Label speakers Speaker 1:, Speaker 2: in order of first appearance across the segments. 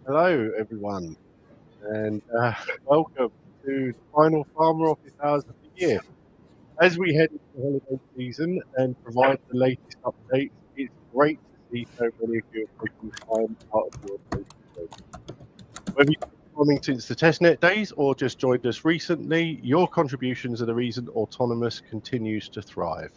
Speaker 1: Hello, everyone, and welcome to the final Farmer Office Hours of the year. As we head into the holiday season and provide the latest updates, it's great to see so many of you are taking time out of your day to join. Whether you've been farming since the testnet days or just joined us recently, your contributions are the reason Autonomous continues to thrive.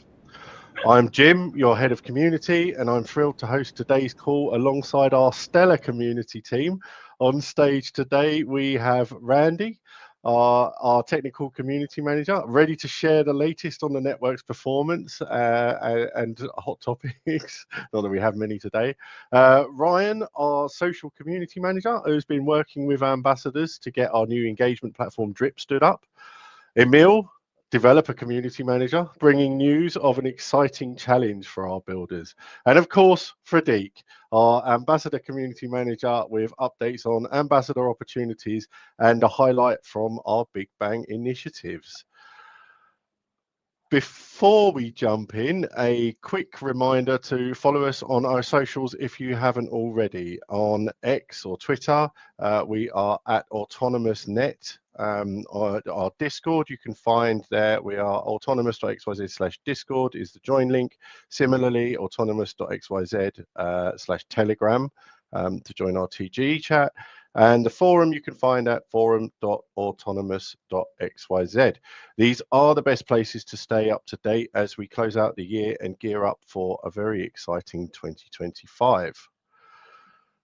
Speaker 1: I'm Jim, your head of community, and I'm thrilled to host today's call alongside our stellar community team. On stage today, we have Randy, our technical community manager, ready to share the latest on the network's performance and hot topics. Not that we have many today. Ryan, our social community manager, who's been working with ambassadors to get our new engagement platform Drip stood up. Emil, developer community manager, bringing news of an exciting challenge for our builders. And of course, Fredik, our ambassador community manager, with updates on ambassador opportunities and a highlight from our Big Bang initiatives. Before we jump in, a quick reminder to follow us on our socials if you haven't already. On X or Twitter, we are at AutonomousNet. Our Discord, you can find there, we are autonomous.xyz/Discord is the join link. Similarly, autonomous.xyz/Telegram to join our TG chat. And the forum you can find at forum.autonomous.xyz. These are the best places to stay up to date as we close out the year and gear up for a very exciting 2025.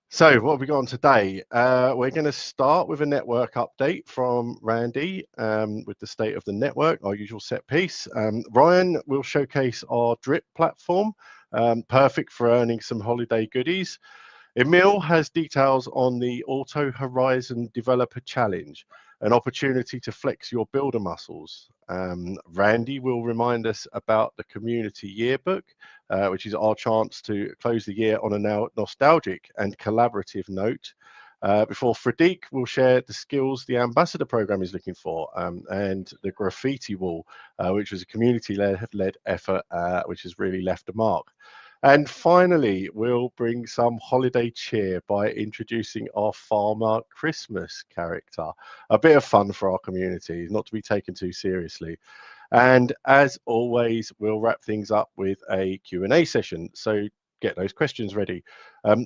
Speaker 1: So what have we got on today? We're going to start with a network update from Randy with the state of the network, our usual set piece. Ryan will showcase our Drip platform, perfect for earning some holiday goodies. Emil has details on the Auto Horizon Developer Challenge, an opportunity to flex your builder muscles. Randy will remind us about the community yearbook, which is our chance to close the year on a now nostalgic and collaborative note. Before Fredik will share the skills the ambassador program is looking for, and the graffiti wall, which was a community-led effort, which has really left a mark. And finally, we'll bring some holiday cheer by introducing our Farmer Christmas character. A bit of fun for our community, not to be taken too seriously. And as always, we'll wrap things up with a Q&A session. So get those questions ready.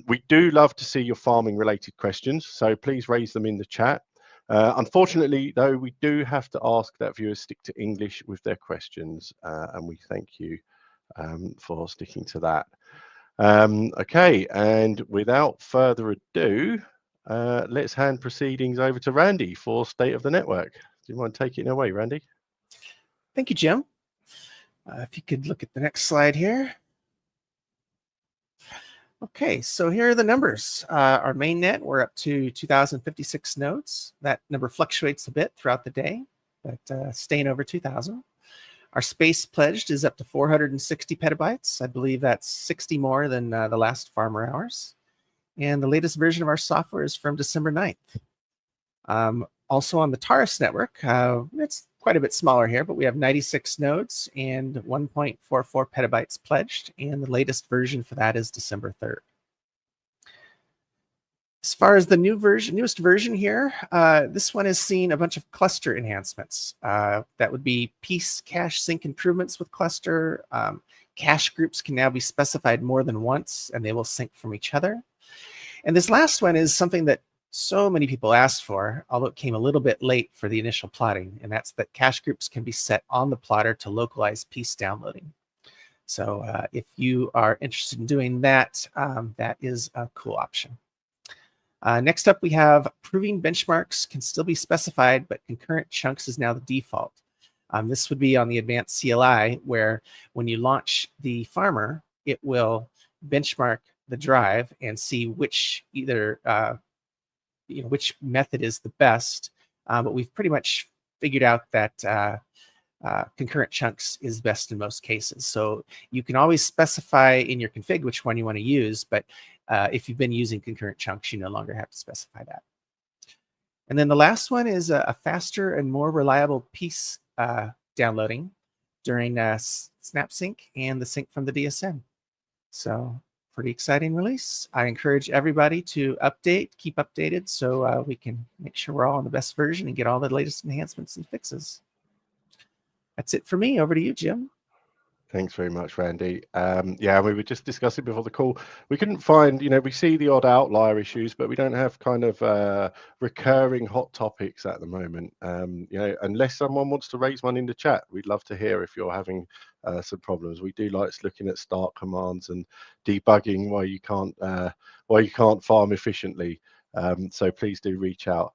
Speaker 1: We do love to see your farming related questions, so please raise them in the chat. Unfortunately, though, we do have to ask that viewers stick to English with their questions, and we thank you for sticking to that. Okay, and without further ado, let's hand proceedings over to Randy for State of the Network. Do you mind taking it away, Randy?
Speaker 2: Thank you, Jim. If you could look at the next slide here. Okay, so here are the numbers. Our main net, we're up to 2,056 nodes. That number fluctuates a bit throughout the day, but staying over 2,000. Our space pledged is up to 460 petabytes. I believe that's 60 more than the last Farmer Hours. And the latest version of our software is from December 9th. Also on the Taurus network, it's quite a bit smaller here, but we have 96 nodes and 1.44 petabytes pledged. And the latest version for that is December 3rd. As far as the newest version here, this one has seen a bunch of cluster enhancements. That would be piece cache sync improvements with cluster. Cache groups can now be specified more than once, and they will sync from each other. And this last one is something that so many people asked for, although it came a little bit late for the initial plotting, and that's that cache groups can be set on the plotter to localize piece downloading. So if you are interested in doing that, that is a cool option. Next up, we have proving benchmarks can still be specified, but concurrent chunks is now the default. This would be on the advanced CLI, where when you launch the farmer, it will benchmark the drive and see which which method is the best. But we've pretty much figured out that concurrent chunks is best in most cases. So you can always specify in your config which one you want to use, but if you've been using concurrent chunks, you no longer have to specify that. And then the last one is a faster and more reliable piece downloading during snap sync and the sync from the DSN. So pretty exciting release. I encourage everybody to keep updated, so we can make sure we're all on the best version and get all the latest enhancements and fixes. That's it for me. Over to you, Jim.
Speaker 1: Thanks very much, Randy. Yeah, we were just discussing before the call. We couldn't find, we see the odd outlier issues, but we don't have kind of recurring hot topics at the moment. Unless someone wants to raise one in the chat, we'd love to hear if you're having some problems. We do like looking at start commands and debugging why you can't farm efficiently. So please do reach out.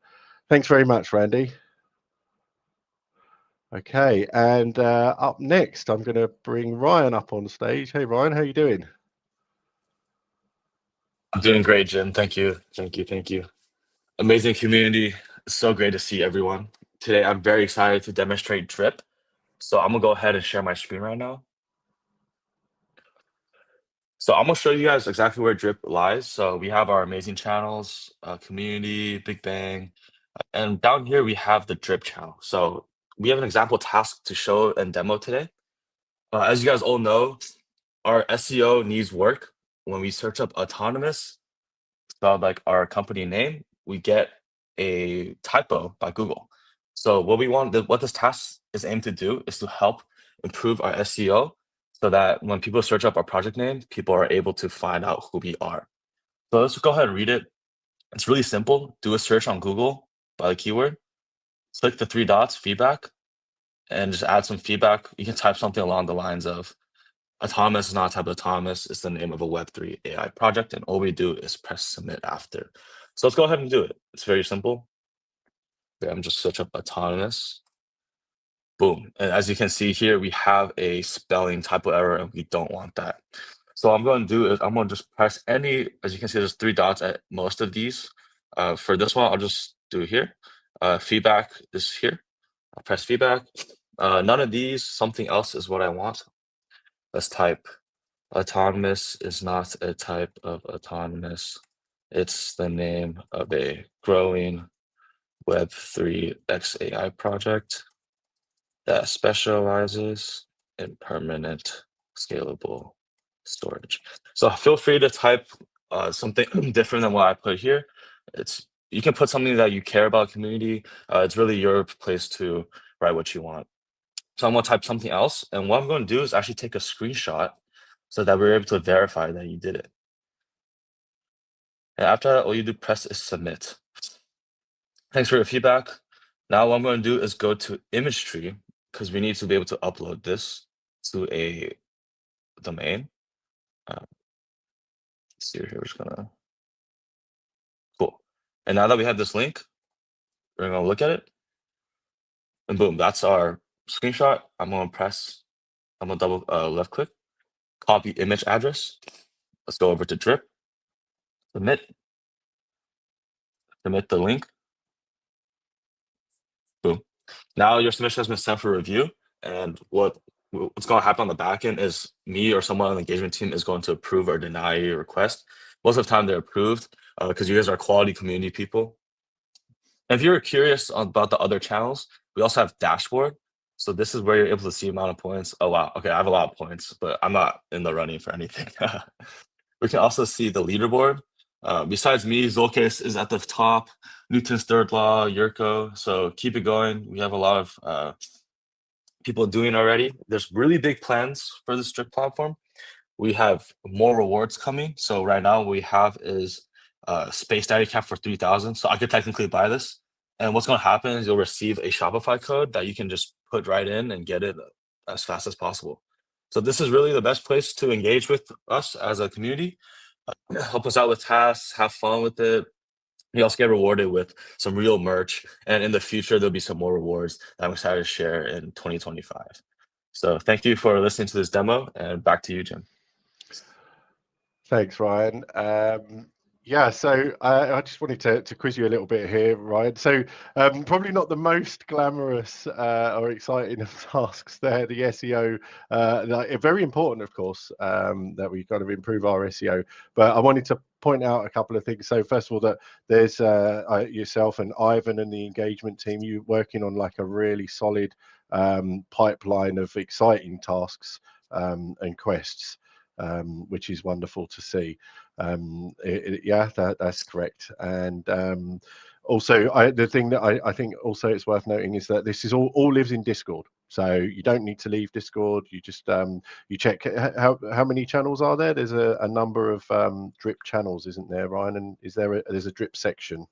Speaker 1: Thanks very much, Randy. Okay, and up next, I'm going to bring Ryan up on stage. Hey, Ryan, how you doing?
Speaker 3: I'm doing great, Jim. Thank you. Thank you. Thank you. Amazing community. It's so great to see everyone. Today, I'm very excited to demonstrate Drip. So I'm going to go ahead and share my screen right now. So I'm going to show you guys exactly where Drip lies. So we have our amazing channels, community, Big Bang. And down here, we have the Drip channel. So we have an example task to show and demo today. As you guys all know, our SEO needs work. When we search up Autonomys, spelled like our company name, we get a typo by Google. So what this task is aimed to do is to help improve our SEO so that when people search up our project name, people are able to find out who we are. So let's go ahead and read it. It's really simple. Do a search on Google by the keyword, click the 3 dots, feedback, and just add some feedback. You can type something along the lines of, Autonomys is not a type of Autonomys. It's the name of a Web3 AI project, and all we do is press submit after. So let's go ahead and do it. It's very simple. Okay, I'm just search up Autonomys. Boom. And as you can see here, we have a spelling typo error, and we don't want that. So what I'm going to do is I'm going to just press any, as you can see, there's 3 dots at most of these. For this one, I'll just do it here. Feedback is here. I'll press feedback. None of these, something else is what I want. Let's type Autonomous is not a type of Autonomous. It's the name of a growing Web3 XAI project that specializes in permanent scalable storage. So feel free to type something different than what I put here. You can put something that you care about community. It's really your place to write what you want. So I'm going to type something else. And what I'm going to do is actually take a screenshot so that we're able to verify that you did it. And after that, all you do press is submit. Thanks for your feedback. Now what I'm going to do is go to image tree because we need to be able to upload this to a domain. Let's see here, we're just gonna, cool. And now that we have this link, we're gonna look at it. And boom, that's our screenshot. I'm gonna double left click, copy image address. Let's go over to Drip, submit the link. Boom. Now your submission has been sent for review. And what's going to happen on the back end is me or someone on the engagement team is going to approve or deny your request. Most of the time they're approved because you guys are quality community people. And if you're curious about the other channels, we also have dashboard. So this is where you're able to see amount of points. Oh, wow. Okay, I have a lot of points, but I'm not in the running for anything. We can also see the leaderboard. Besides me, Zolkis is at the top, Newton's third law, Yurko. So keep it going. We have a lot of people doing already. There's really big plans for the Drip platform. We have more rewards coming. So right now we have is space daddy cap for 3,000. So I could technically buy this. And what's going to happen is you'll receive a Shopify code that you can just put right in and get it as fast as possible. So this is really the best place to engage with us as a community. Help us out with tasks, have fun with it. You also get rewarded with some real merch. And in the future, there'll be some more rewards that I'm excited to share in 2025. So thank you for listening to this demo, and back to you, Jim.
Speaker 1: Thanks, Ryan. Yeah, so I just wanted to quiz you a little bit here, Ryan. So probably not the most glamorous or exciting of tasks there, the SEO. Very important, of course, that we kind of improve our SEO. But I wanted to point out a couple of things. So first of all, that there's yourself and Ivan and the engagement team, you working on like a really solid pipeline of exciting tasks and quests. which is wonderful to see. Yeah, that's correct. And also, the thing that I think also it's worth noting is that this is all lives in Discord, so you don't need to leave Discord. You just you check how many channels are there. There's a number of drip channels, isn't there, Ryan? And there's a drip section?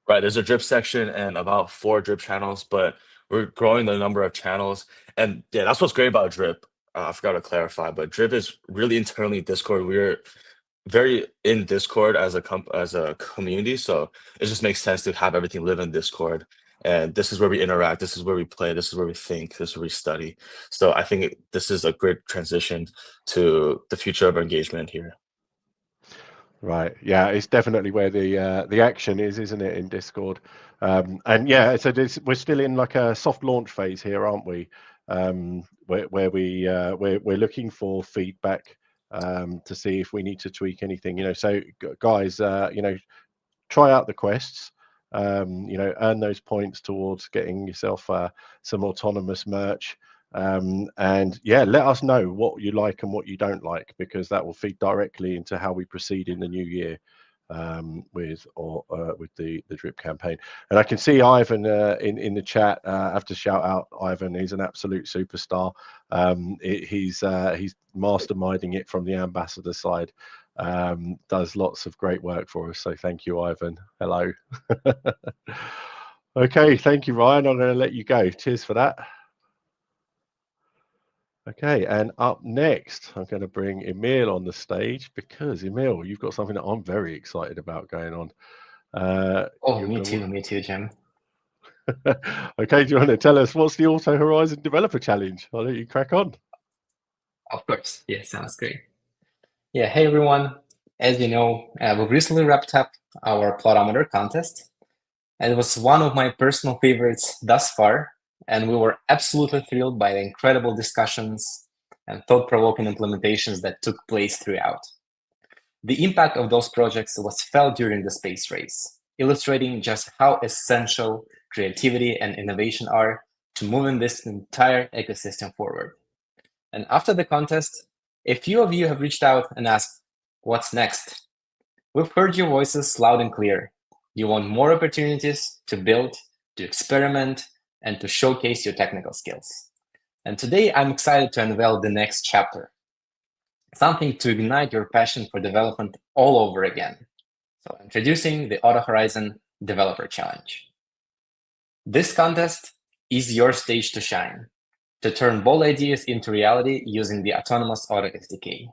Speaker 3: Right, there's a drip section and about 4 drip channels, but we're growing the number of channels. And yeah, that's what's great about drip. I forgot to clarify, but drip is really internally Discord. We're very in Discord as a community, so it just makes sense to have everything live in Discord. And this is where we interact. This is where we play. This is where we think. This is where we study. So I think this is a great transition to the future of engagement here.
Speaker 1: Right. Yeah, it's definitely where the action is, isn't it, in Discord? And yeah, so we're still in like a soft launch phase here, aren't we? Where we're looking for feedback to see if we need to tweak anything. So guys, try out the quests. Earn those points towards getting yourself some Autonomous merch. And yeah, let us know what you like and what you don't like, because that will feed directly into how we proceed in the new year with the drip campaign. And I can see Ivan in the chat. I have to shout out Ivan. He's an absolute superstar. He's masterminding it from the ambassador side. Does lots of great work for us. So thank you, Ivan. Hello. Okay, thank you, Ryan. I'm going to let you go. Cheers for that. Okay, and up next, I'm going to bring Emil on the stage, because Emil, you've got something that I'm very excited about going on.
Speaker 4: Me too, Jim.
Speaker 1: Okay, do you want to tell us what's the Auto Horizon Developer Challenge? I'll let you crack on.
Speaker 4: Of course, yeah, sounds great. Yeah, hey everyone. As you know, we've recently wrapped up our Plotometer contest, and it was one of my personal favorites thus far. And we were absolutely thrilled by the incredible discussions and thought-provoking implementations that took place throughout. The impact of those projects was felt during the space race, illustrating just how essential creativity and innovation are to moving this entire ecosystem forward. And after the contest, a few of you have reached out and asked, what's next? We've heard your voices loud and clear. You want more opportunities to build, to experiment, and to showcase your technical skills. And today I'm excited to unveil the next chapter, something to ignite your passion for development all over again. So introducing the Auto Horizon Developer Challenge. This contest is your stage to shine, to turn bold ideas into reality using the Autonomous Auto SDK.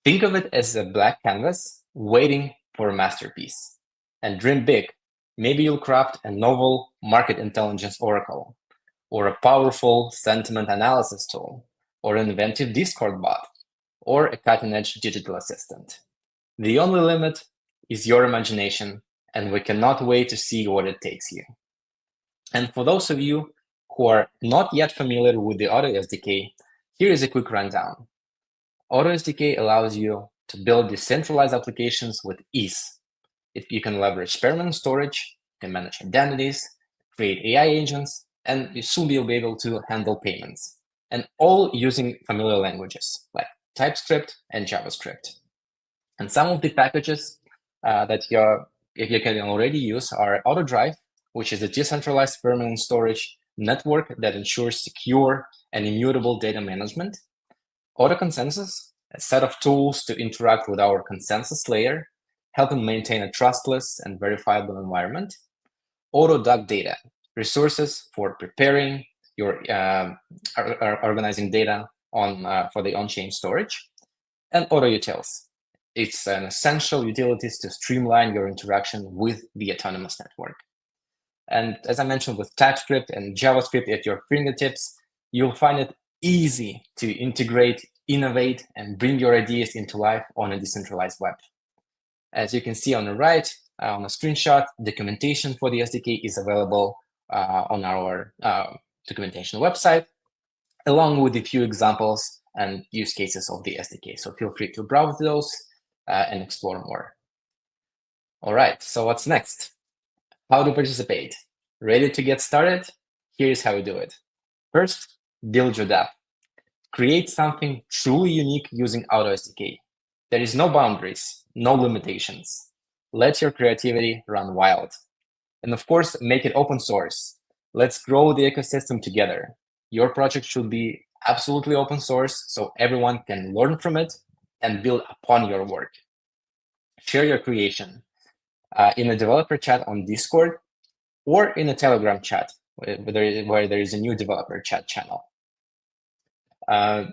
Speaker 4: Think of it as a blank canvas waiting for a masterpiece. And dream big. Maybe you'll craft a novel market intelligence oracle, or a powerful sentiment analysis tool, or an inventive Discord bot, or a cutting-edge digital assistant. The only limit is your imagination, and we cannot wait to see what it takes you. And for those of you who are not yet familiar with the Auto SDK, here is a quick rundown. Auto SDK allows you to build decentralized applications with ease. You can leverage permanent storage, you can manage identities, create AI agents, and you soon will be able to handle payments, and all using familiar languages like TypeScript and JavaScript. And some of the packages that you can already use are AutoDrive, which is a decentralized permanent storage network that ensures secure and immutable data management. AutoConsensus, a set of tools to interact with our consensus layer, helping maintain a trustless and verifiable environment. AutoDuck resources for preparing your organizing data for the on-chain storage. And AutoUtils. It's an essential utilities to streamline your interaction with the autonomous network. And as I mentioned, with TypeScript and JavaScript at your fingertips, you'll find it easy to integrate, innovate, and bring your ideas into life on a decentralized web. As you can see on the right, on a screenshot, documentation for the SDK is available on our documentation website, along with a few examples and use cases of the SDK. So feel free to browse those and explore more. All right, so what's next? How to participate? Ready to get started? Here's how we do it. First, build your dApp. Create something truly unique using Auto SDK. There is no boundaries, no limitations. Let your creativity run wild. And of course, make it open source. Let's grow the ecosystem together. Your project should be absolutely open source so everyone can learn from it and build upon your work. Share your creation in a developer chat on Discord or in a Telegram chat where there is a new developer chat channel.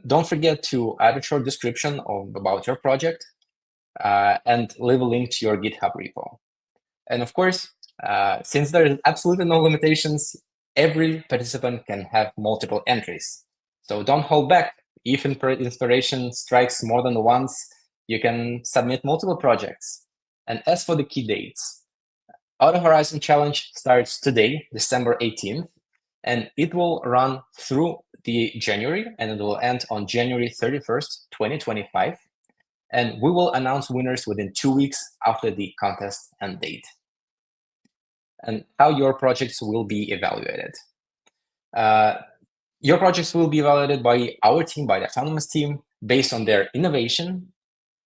Speaker 4: Don't forget to add a short description about your project and leave a link to your GitHub repo. And of course, since there is absolutely no limitations, every participant can have multiple entries. So don't hold back. If inspiration strikes more than once, you can submit multiple projects. And as for the key dates, Auto Horizon Challenge starts today, December 18th, and it will run through the January, and it will end on January 31st, 2025. And we will announce winners within 2 weeks after the contest end date. And how your projects will be evaluated. Your projects will be evaluated by our team, by the Autonomys team, based on their innovation,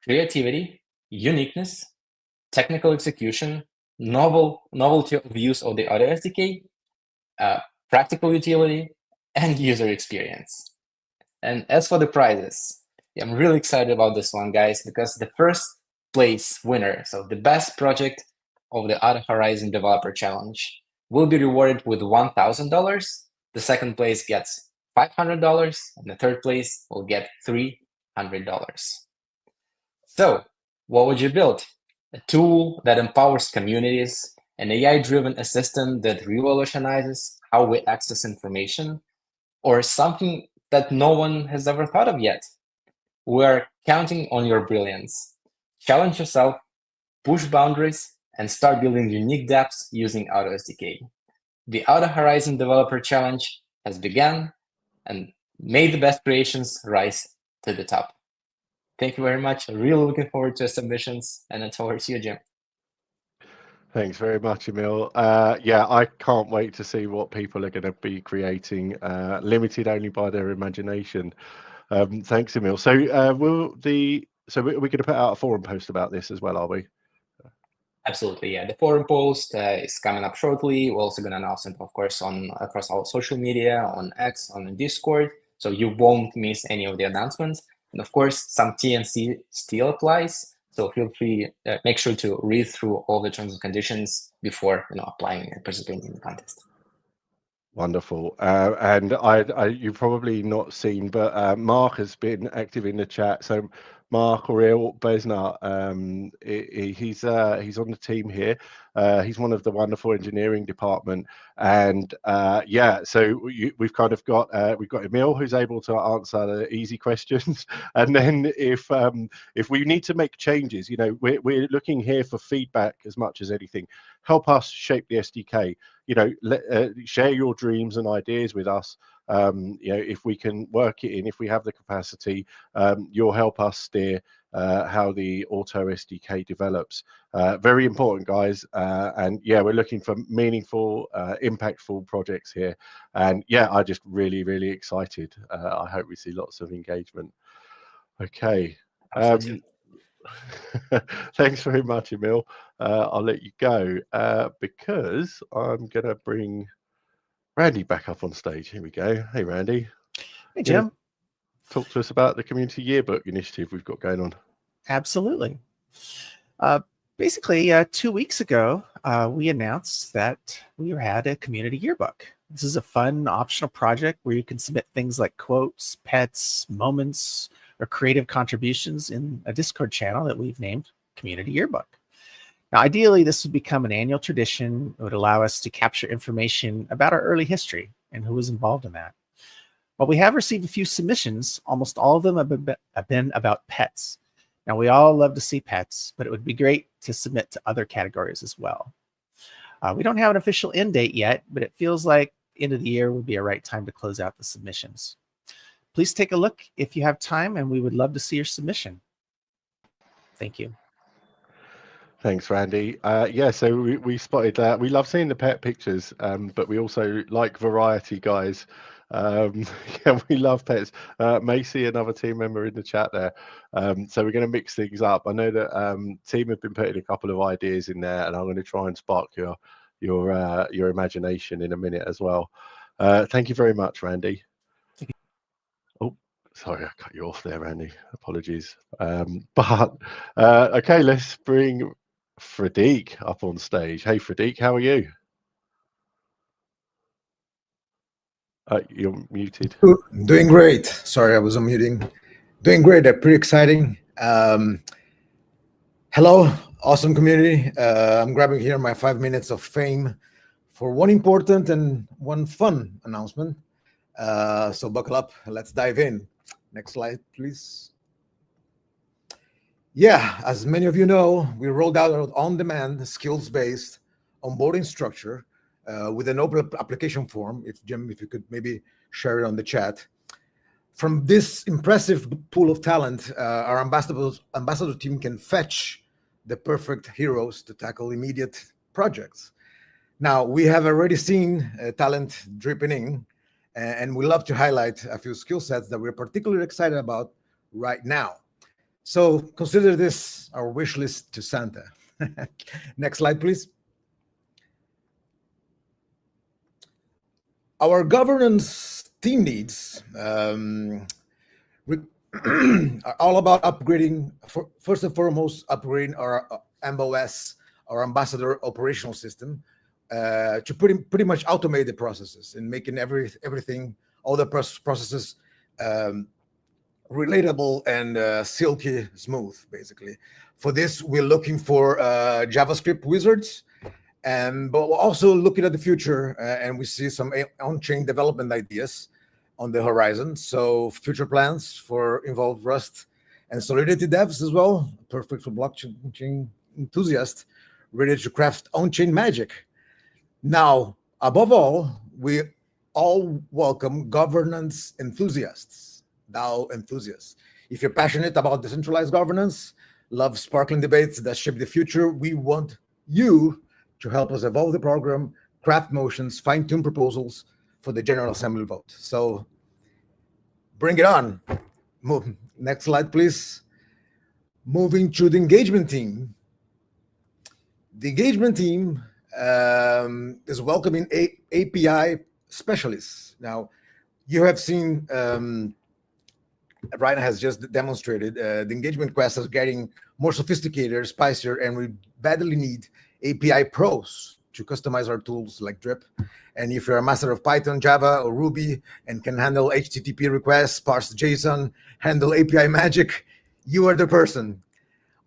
Speaker 4: creativity, uniqueness, technical execution, novelty of use of the Auto SDK, practical utility, and user experience. And as for the prizes, I'm really excited about this one, guys, because the first place winner, so the best project of the Auto Horizon Developer Challenge, will be rewarded with $1,000. The second place gets $500, and the third place will get $300. So, what would you build? A tool that empowers communities, an AI-driven assistant that revolutionizes how we access information, or something that no one has ever thought of yet? We are counting on your brilliance. Challenge yourself, push boundaries, and start building unique dApps using Auto SDK. The Auto Horizon Developer Challenge has begun, and may the best creations rise to the top. Thank you very much. Really looking forward to submissions, and it's over to you, Jim.
Speaker 1: Thanks very much, Emil. Yeah, I can't wait to see what people are going to be creating, limited only by their imagination. Thanks, Emil. So we're going to put out a forum post about this as well, are we?
Speaker 4: Absolutely, yeah. The forum post is coming up shortly. We're also going to announce it, of course, across all social media, on X, on Discord, so you won't miss any of the announcements. And of course, some TNC still applies, so feel free, make sure to read through all the terms and conditions before applying and participating in the contest.
Speaker 1: Wonderful. And you've probably not seen, but Mark has been active in the chat. So Mark Aurel Besnard, he's on the team here. He's one of the wonderful engineering department, and yeah, so we've kind of got we've got Emil, who's able to answer the easy questions, and then if we need to make changes, we're looking here for feedback as much as anything. Help us shape the SDK. Share your dreams and ideas with us. If we can work it in, if we have the capacity, you'll help us steer how the Auto SDK develops. Very important, guys. And yeah, we're looking for meaningful, impactful projects here. And yeah, I'm just really, really excited. I hope we see lots of engagement. Okay. Thanks very much, Emil. I'll let you go because I'm going to bring Randy back up on stage. Here we go. Hey, Randy.
Speaker 2: Hey, Jim.
Speaker 1: Talk to us about the community yearbook initiative we've got going on.
Speaker 2: Absolutely. Basically, 2 weeks ago, we announced that we had a community yearbook. This is a fun optional project where you can submit things like quotes, pets, moments, or creative contributions in a Discord channel that we've named Community Yearbook. Now, ideally, this would become an annual tradition. It would allow us to capture information about our early history and who was involved in that. While we have received a few submissions, almost all of them have been about pets. Now, we all love to see pets, but it would be great to submit to other categories as well. We don't have an official end date yet, but it feels like end of the year would be a right time to close out the submissions. Please take a look if you have time, and we would love to see your submission. Thank you.
Speaker 1: Thanks, Randy. Yeah, so we spotted that. We love seeing the pet pictures, but we also like variety, guys. Yeah, we love pets. Macy, another team member in the chat there. So we're going to mix things up. I know that team have been putting a couple of ideas in there, and I'm going to try and spark your imagination in a minute as well. Thank you very much, Randy. Oh, sorry, I cut you off there, Randy. Apologies. But okay, let's bring Fredik up on stage. Hey, Fredik, how are you? You're muted.
Speaker 5: Doing great. Sorry, I was unmuting. Doing great. Pretty exciting. Hello, awesome community. I'm grabbing here my 5 minutes of fame for one important and one fun announcement. So buckle up. Let's dive in. Next slide, please. Yeah, as many of you know, we rolled out our on-demand, skills-based onboarding structure with an open application form. Jim, if you could maybe share it on the chat. From this impressive pool of talent, our ambassador team can fetch the perfect heroes to tackle immediate projects. Now, we have already seen talent dripping in, and we love to highlight a few skill sets that we're particularly excited about right now. So consider this our wish list to Santa. Next slide, please. Our governance team needs are all about upgrading, first and foremost, upgrading our MOS, our ambassador operational system, to pretty much automate the processes and making everything, all the processes relatable and silky smooth, basically. For this, we're looking for JavaScript wizards, but we're also looking at the future, and we see some on-chain development ideas on the horizon. So future plans involve Rust and Solidity devs as well, perfect for blockchain enthusiasts ready to craft on-chain magic. Now, above all, we all welcome governance enthusiasts, DAO enthusiasts. If you're passionate about decentralized governance, love sparkling debates that shape the future, we want you to help us evolve the program, craft motions, fine-tune proposals for the General Assembly vote. So bring it on. Next slide, please. Moving to the engagement team. The engagement team is welcoming API specialists. Now, you have seen, Ryan has just demonstrated, the engagement quests are getting more sophisticated, spicier, and we badly need API pros to customize our tools like Drip. And if you're a master of Python, Java, or Ruby, and can handle HTTP requests, parse JSON, handle API magic, you are the person.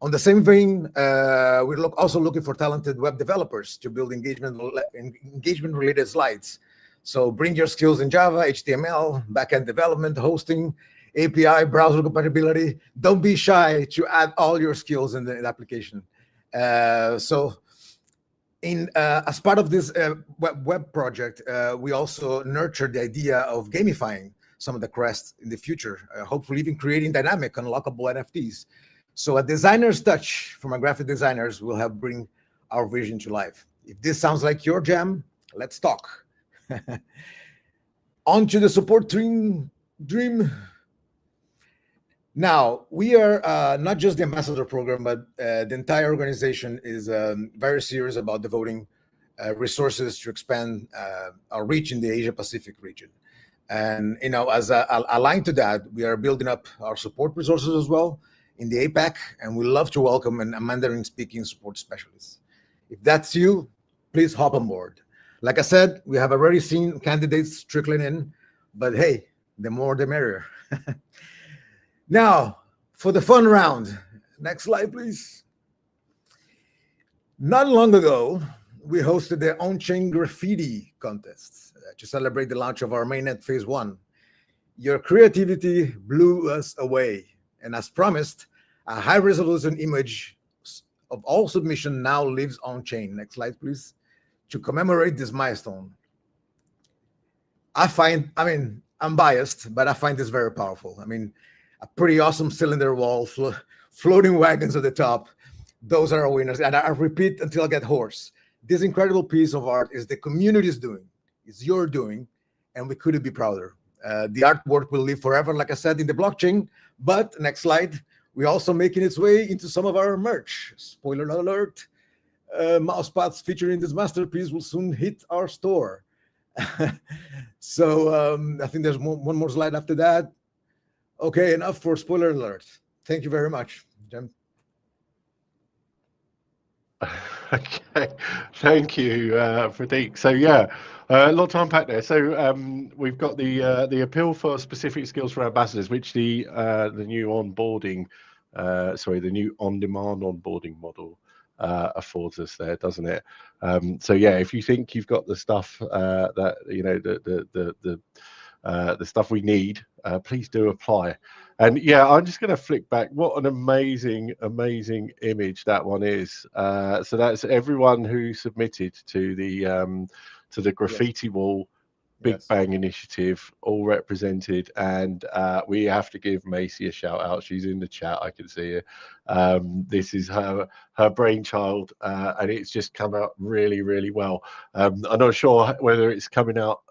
Speaker 5: On the same vein, we're also looking for talented web developers to build engagement-related slides. So bring your skills in Java, HTML, backend development, hosting, API, browser compatibility. Don't be shy to add all your skills in the application. As part of this web project, we also nurtured the idea of gamifying some of the quests in the future, hopefully even creating dynamic unlockable NFTs. So a designer's touch from our graphic designers will help bring our vision to life. If this sounds like your jam, let's talk. On to the support dream. Now, we are not just the ambassador program, but the entire organization is very serious about devoting resources to expand our reach in the Asia-Pacific region. And, as aligned to that, we are building up our support resources as well in the APAC, and we love to welcome a Mandarin-speaking support specialist. If that's you, please hop on board. Like I said, we have already seen candidates trickling in, but hey, the more the merrier. Now, for the fun round. Next slide, please. Not long ago, we hosted the on-chain graffiti contest to celebrate the launch of our mainnet phase 1. Your creativity blew us away. And as promised, a high-resolution image of all submission now lives on-chain. Next slide, please. To commemorate this milestone. I'm biased, but I find this very powerful. A pretty awesome cylinder wall, floating wagons at the top. Those are our winners. And I repeat until I get hoarse. This incredible piece of art is the community's doing. It's your doing, and we couldn't be prouder. The artwork will live forever, like I said, in the blockchain. But next slide, we're also making its way into some of our merch. Spoiler alert, mouse pads featuring this masterpiece will soon hit our store. So I think there's one more slide after that. Okay, enough for spoiler alert. Thank you very much, Jem.
Speaker 1: Okay, thank you, Pradeep. So yeah, a lot to unpack there. So we've got the appeal for specific skills for ambassadors, which the new onboarding, the new on-demand onboarding model affords us there, doesn't it? So yeah, if you think you've got the stuff that you know the stuff we need, please do apply. And yeah, I'm just going to flick back. What an amazing image that one is. So that's everyone who submitted to the graffiti wall Big Bang initiative, all represented, and we have to give Macy a shout out. She's in the chat, I can see her. This is her brainchild, and it's just come out really well. I'm not sure whether it's coming out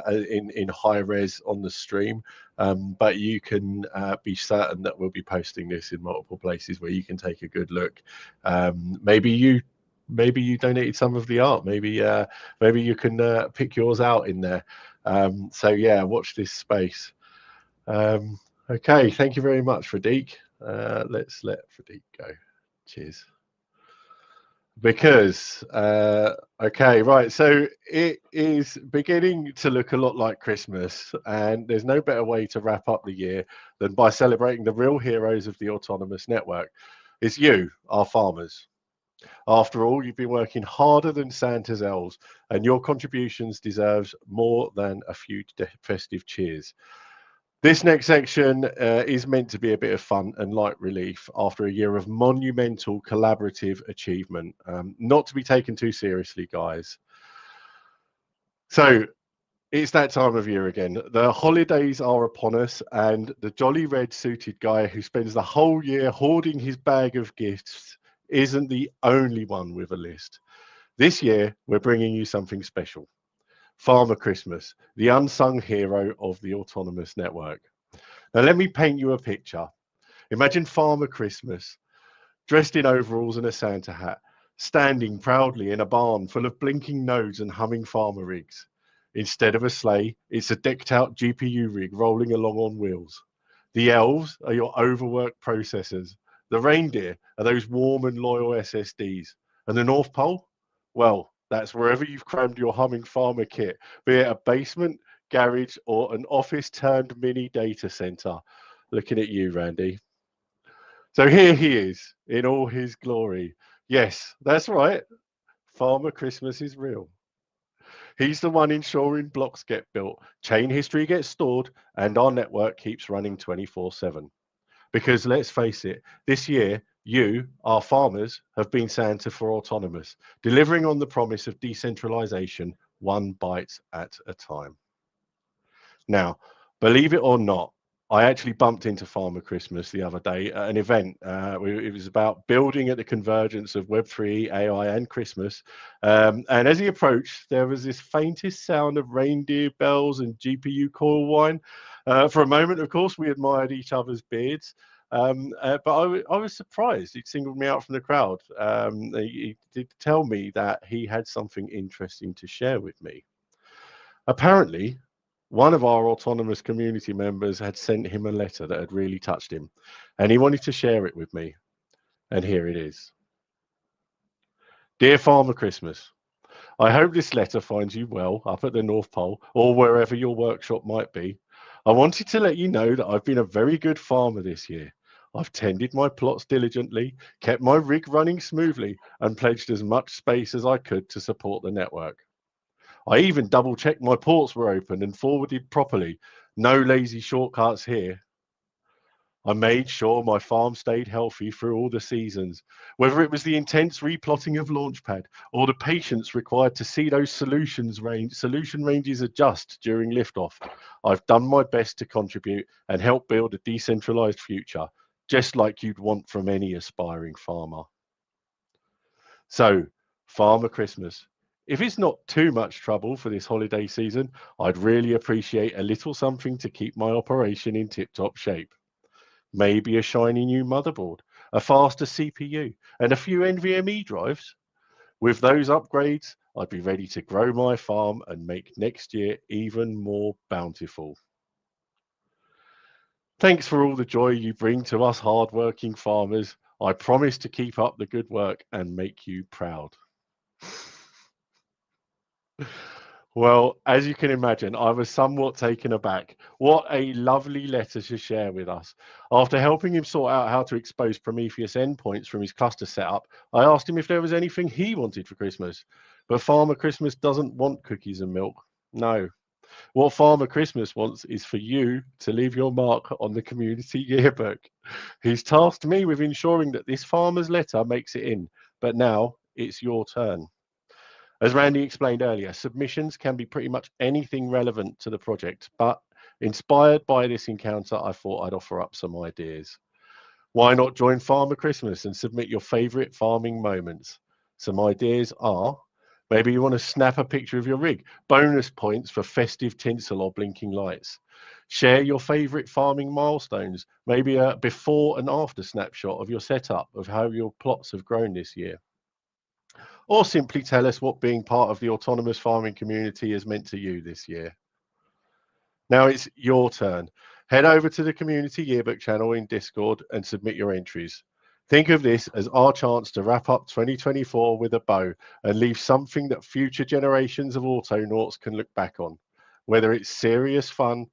Speaker 1: in high res on the stream, but you can be certain that we'll be posting this in multiple places where you can take a good look. Maybe you donated some of the art. Maybe you can pick yours out in there. So yeah, watch this space. Okay, thank you very much, Pradeep. Let's let Pradeep go. Cheers. Because okay, right, so it is beginning to look a lot like Christmas, and there's no better way to wrap up the year than by celebrating the real heroes of the Autonomys network. It's you, our farmers. After all, you've been working harder than Santa's elves, and your contributions deserves more than a few festive cheers. This next section is meant to be a bit of fun and light relief after a year of monumental collaborative achievement. Not to be taken too seriously, guys. So it's that time of year again. The holidays are upon us, and the jolly red suited guy who spends the whole year hoarding his bag of gifts isn't the only one with a list. This year, we're bringing you something special. Farmer Christmas, the unsung hero of the Autonomys network. Now, let me paint you a picture. Imagine Farmer Christmas, dressed in overalls and a Santa hat, standing proudly in a barn full of blinking nodes and humming farmer rigs. Instead of a sleigh, it's a decked out GPU rig rolling along on wheels. The elves are your overworked processors. The reindeer are those warm and loyal SSDs. And the North Pole? Well, that's wherever you've crammed your humming farmer kit, be it a basement, garage, or an office turned mini data center. Looking at you, Randy. So here he is in all his glory. Yes, that's right. Farmer Christmas is real. He's the one ensuring blocks get built, chain history gets stored, and our network keeps running 24/7. Because let's face it, this year, you, our farmers, have been Santa for Autonomys, delivering on the promise of decentralization, one bite at a time. Now, believe it or not, I actually bumped into Farmer Christmas the other day at an event. It was about building at the convergence of Web3, AI, and Christmas. And as he approached, there was this faintest sound of reindeer bells and GPU coil whine. For a moment, of course, we admired each other's beards. But I was surprised. He singled me out from the crowd. He did tell me that he had something interesting to share with me. Apparently, one of our Autonomys community members had sent him a letter that had really touched him, and he wanted to share it with me. And here it is. Dear Farmer Christmas, I hope this letter finds you well up at the North Pole or wherever your workshop might be. I wanted to let you know that I've been a very good farmer this year. I've tended my plots diligently, kept my rig running smoothly, and pledged as much space as I could to support the network. I even double-checked my ports were open and forwarded properly. No lazy shortcuts here. I made sure my farm stayed healthy through all the seasons, whether it was the intense replotting of Launchpad or the patience required to see those solution ranges adjust during liftoff. I've done my best to contribute and help build a decentralized future, just like you'd want from any aspiring farmer. So, Farmer Christmas, If it's not too much trouble for this holiday season, I'd really appreciate a little something to keep my operation in tip-top shape. Maybe a shiny new motherboard, a faster CPU, and a few NVMe drives. With those upgrades, I'd be ready to grow my farm and make next year even more bountiful. Thanks for all the joy you bring to us hardworking farmers. I promise to keep up the good work and make you proud. Well, as you can imagine, I was somewhat taken aback. What a lovely letter to share with us. After helping him sort out how to expose Prometheus endpoints from his cluster setup, I asked him if there was anything he wanted for Christmas. But Farmer Christmas doesn't want cookies and milk. No. What Farmer Christmas wants is for you to leave your mark on the community yearbook. He's tasked me with ensuring that this farmer's letter makes it in, but now it's your turn. As Randy explained earlier, submissions can be pretty much anything relevant to the project, but inspired by this encounter, I thought I'd offer up some ideas. Why not join Farmer Christmas and submit your favorite farming moments? Some ideas are, maybe you want to snap a picture of your rig, bonus points for festive tinsel or blinking lights. Share your favorite farming milestones, maybe a before and after snapshot of your setup of how your plots have grown this year. Or simply tell us what being part of the autonomous farming community has meant to you this year. Now it's your turn. Head over to the community yearbook channel in Discord and submit your entries. Think of this as our chance to wrap up 2024 with a bow and leave something that future generations of Autonauts can look back on. Whether it's fun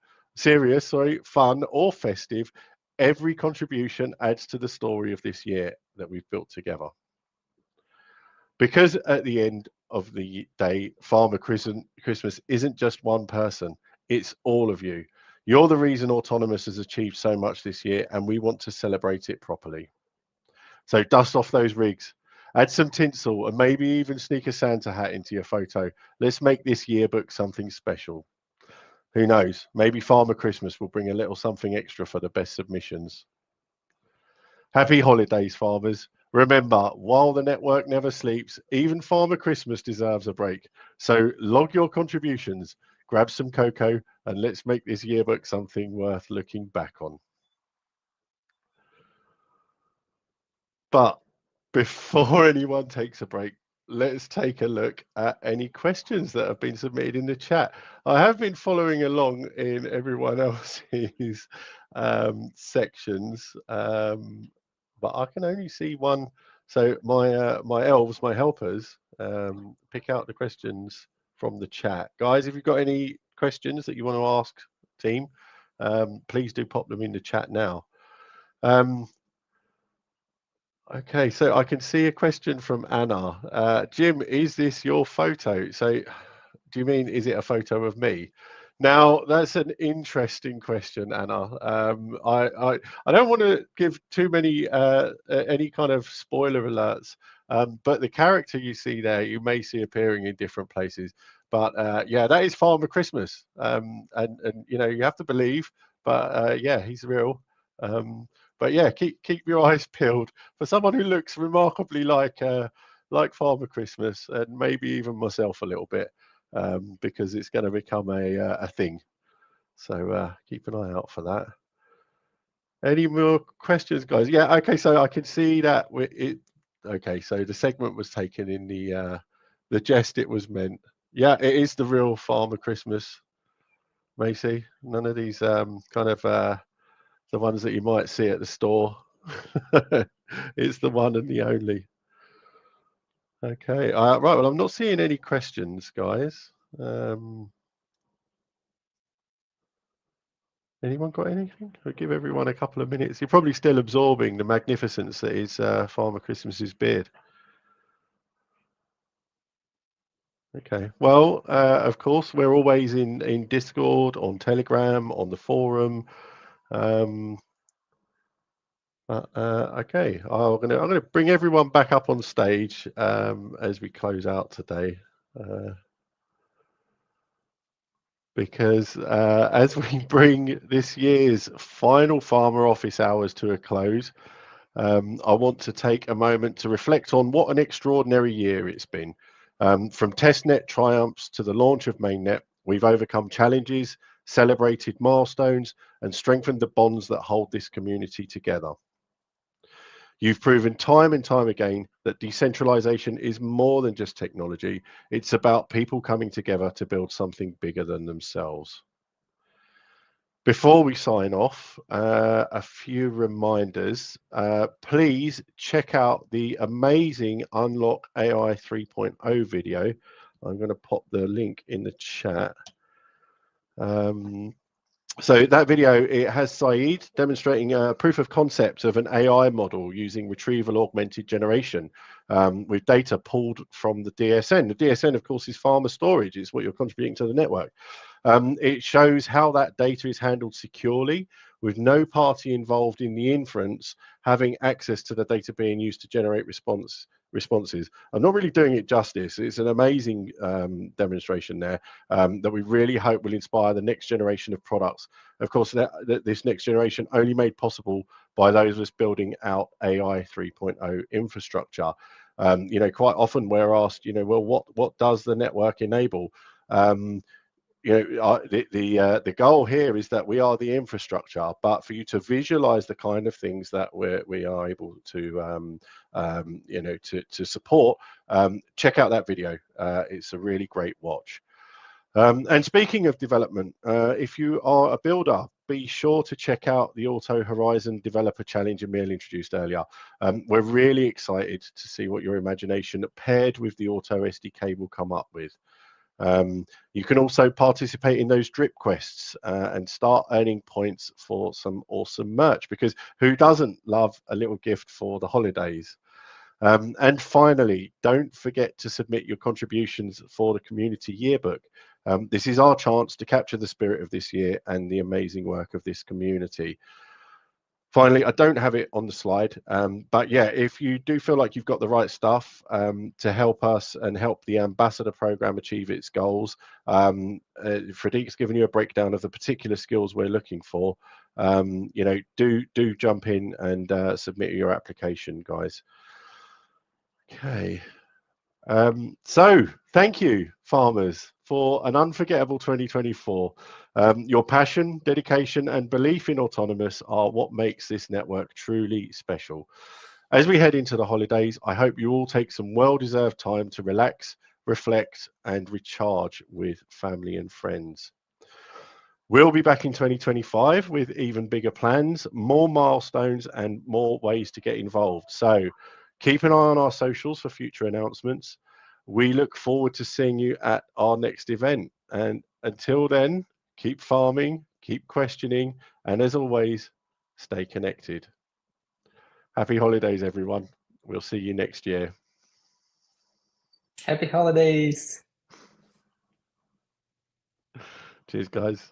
Speaker 1: or festive, every contribution adds to the story of this year that we've built together. Because at the end of the day, Farmer Christmas isn't just one person, it's all of you. You're the reason Autonomous has achieved so much this year, and we want to celebrate it properly. So dust off those rigs, add some tinsel, and maybe even sneak a Santa hat into your photo. Let's make this yearbook something special. Who knows, maybe Farmer Christmas will bring a little something extra for the best submissions. Happy holidays, farmers. Remember, while the network never sleeps, even Farmer Christmas deserves a break. So log your contributions, grab some cocoa, and let's make this yearbook something worth looking back on. But before anyone takes a break, let's take a look at any questions that have been submitted in the chat. I have been following along in everyone else's sections, but I can only see one. So my elves, my helpers, pick out the questions from the chat. Guys, if you've got any questions that you want to ask team, please do pop them in the chat now. Okay, so I can see a question from Anna. Jim, is this your photo? So do you mean, is it a photo of me? Now, that's an interesting question, Anna. I don't want to give too many, any kind of spoiler alerts, but the character you see there, you may see appearing in different places. But yeah, that is Farmer Christmas. And you know, you have to believe, but yeah, he's real. But yeah, keep your eyes peeled for someone who looks remarkably like Farmer Christmas, and maybe even myself a little bit. Because it's going to become a thing. So keep an eye out for that. Any more questions, guys? Yeah, okay, so I can see that okay, so the segment was taken in the jest it was meant. Yeah, it is the real Farmer Christmas, Macy. None of these kind of the ones that you might see at the store. It's the one and the only. Okay, right, well, I'm not seeing any questions, guys. Anyone got anything? I'll give everyone a couple of minutes. You're probably still absorbing the magnificence that is Farmer Christmas's beard. Okay, well, of course, we're always in Discord, on Telegram, on the forum. Okay, I'm gonna bring everyone back up on stage as we close out today. Because as we bring this year's final Farmer Office Hours to a close, I want to take a moment to reflect on what an extraordinary year it's been. From testnet triumphs to the launch of mainnet, we've overcome challenges, celebrated milestones, and strengthened the bonds that hold this community together. You've proven time and time again that decentralization is more than just technology. It's about people coming together to build something bigger than themselves. Before we sign off, a few reminders. Please check out the amazing Unlock AI 3.0 video. I'm going to pop the link in the chat. So that video, it has Saeed demonstrating a proof of concept of an AI model using retrieval augmented generation with data pulled from the DSN. The DSN, of course, is farmer storage. It's what you're contributing to the network. It shows how that data is handled securely with no party involved in the inference having access to the data being used to generate responses. I'm not really doing it justice. It's an amazing demonstration there that we really hope will inspire the next generation of products. Of course, this next generation only made possible by those of us building out AI 3.0 infrastructure. You know, quite often we're asked, you know, well, what does the network enable? You know, the goal here is that we are the infrastructure, but for you to visualize the kind of things that we are able to, you know, to support, check out that video. It's a really great watch. And speaking of development, if you are a builder, be sure to check out the Auto Horizon Developer Challenge Emil introduced earlier. We're really excited to see what your imagination paired with the Auto SDK will come up with. You can also participate in those drip quests and start earning points for some awesome merch, because who doesn't love a little gift for the holidays? And finally, don't forget to submit your contributions for the community yearbook. This is our chance to capture the spirit of this year and the amazing work of this community. Finally, I don't have it on the slide, but yeah, if you do feel like you've got the right stuff to help us and help the ambassador program achieve its goals, Frederick's given you a breakdown of the particular skills we're looking for. You know, do jump in and submit your application, guys. Okay. So thank you, farmers, for an unforgettable 2024. Your passion, dedication, and belief in Autonomys are what makes this network truly special. As we head into the holidays, I hope you all take some well-deserved time to relax, reflect, and recharge with family and friends. We'll be back in 2025 with even bigger plans, more milestones, and more ways to get involved. So keep an eye on our socials for future announcements. We look forward to seeing you at our next event. And until then, keep farming, keep questioning, and as always, stay connected. Happy holidays, everyone. We'll see you next year.
Speaker 4: Happy holidays.
Speaker 1: Cheers, guys.